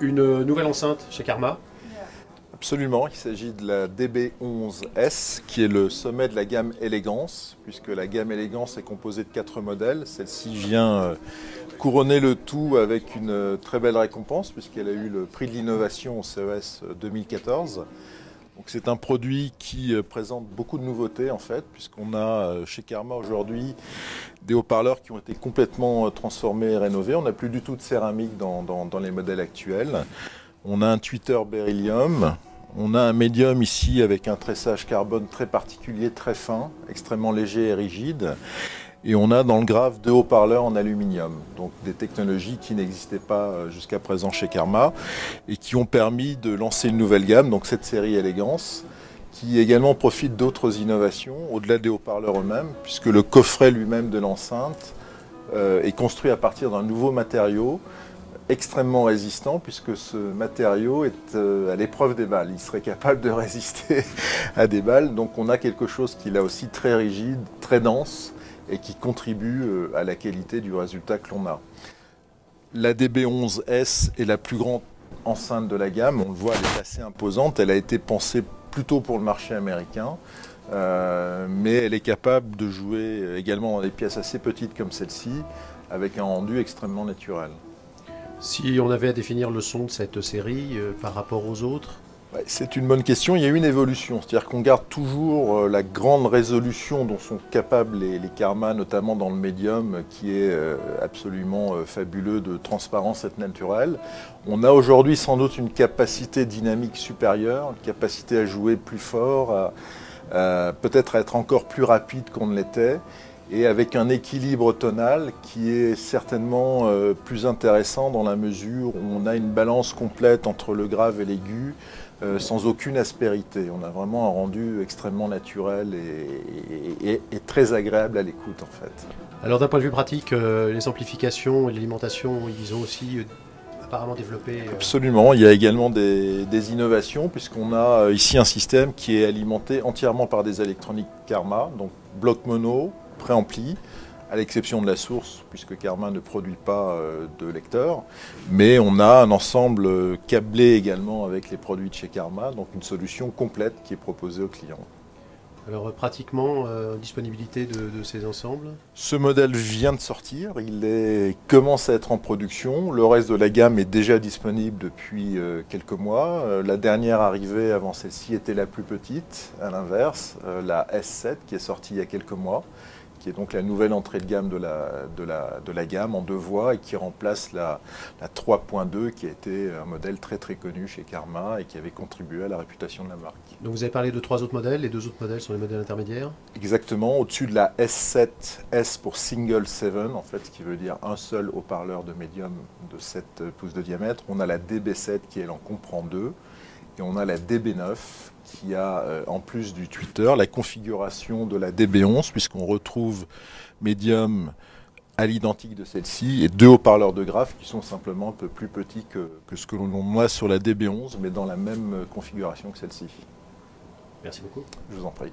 Une nouvelle enceinte chez Karma. Absolument, il s'agit de la DB11S qui est le sommet de la gamme Élégance, puisque la gamme Élégance est composée de 4 modèles. Celle-ci vient couronner le tout avec une très belle récompense puisqu'elle a eu le prix de l'innovation au CES 2014. Donc c'est un produit qui présente beaucoup de nouveautés en fait, puisqu'on a chez Karma aujourd'hui des haut-parleurs qui ont été complètement transformés et rénovés. On n'a plus du tout de céramique dans les modèles actuels. On a un tweeter beryllium. On a un médium ici avec un tressage carbone très particulier, très fin, extrêmement léger et rigide. Et on a dans le grave 2 haut-parleurs en aluminium, donc des technologies qui n'existaient pas jusqu'à présent chez Karma et qui ont permis de lancer une nouvelle gamme, donc cette série Élégance, qui également profite d'autres innovations au-delà des haut-parleurs eux-mêmes, puisque le coffret lui-même de l'enceinte est construit à partir d'un nouveau matériau extrêmement résistant puisque ce matériau est à l'épreuve des balles. Il serait capable de résister à des balles. Donc on a quelque chose qui est là aussi très rigide, très dense et qui contribue à la qualité du résultat que l'on a. La DB11S est la plus grande enceinte de la gamme. On le voit, elle est assez imposante. Elle a été pensée plutôt pour le marché américain. Mais elle est capable de jouer également dans des pièces assez petites comme celle-ci avec un rendu extrêmement naturel. Si on avait à définir le son de cette série par rapport aux autres? C'est une bonne question. Il y a une évolution, c'est-à-dire qu'on garde toujours la grande résolution dont sont capables les Karma, notamment dans le médium, qui est absolument fabuleux de transparence et de naturel. On a aujourd'hui sans doute une capacité dynamique supérieure, une capacité à jouer plus fort, peut-être à être encore plus rapide qu'on ne l'était, et avec un équilibre tonal qui est certainement plus intéressant dans la mesure où on a une balance complète entre le grave et l'aigu, sans aucune aspérité. On a vraiment un rendu extrêmement naturel et très agréable à l'écoute en fait. Alors d'un point de vue pratique, les amplifications et l'alimentation, ils ont aussi apparemment développé... Absolument, il y a également des innovations puisqu'on a ici un système qui est alimenté entièrement par des électroniques Karma, donc bloc mono, préampli, à l'exception de la source, puisque Karma ne produit pas de lecteur. Mais on a un ensemble câblé également avec les produits de chez Karma, donc une solution complète qui est proposée aux clients. Alors pratiquement, disponibilité de ces ensembles? Ce modèle vient de sortir, commence à être en production. Le reste de la gamme est déjà disponible depuis quelques mois. La dernière arrivée avant celle-ci était la plus petite, à l'inverse, la S7 qui est sortie il y a quelques mois, qui est donc la nouvelle entrée de gamme de la gamme en 2 voies et qui remplace la 3.2 qui a été un modèle très très connu chez Karma et qui avait contribué à la réputation de la marque. Donc vous avez parlé de 3 autres modèles, les 2 autres modèles sont les modèles intermédiaires? Exactement, au-dessus de la S7, S pour Single 7 en fait, ce qui veut dire un seul haut-parleur de médium de 7 pouces de diamètre. On a la DB7 qui elle en comprend 2 et on a la DB9 qui a, en plus du tweeter, la configuration de la DB11, puisqu'on retrouve médium à l'identique de celle-ci, et 2 haut-parleurs de graphe qui sont simplement un peu plus petits que ce que l'on a sur la DB11, mais dans la même configuration que celle-ci. Merci beaucoup. Je vous en prie.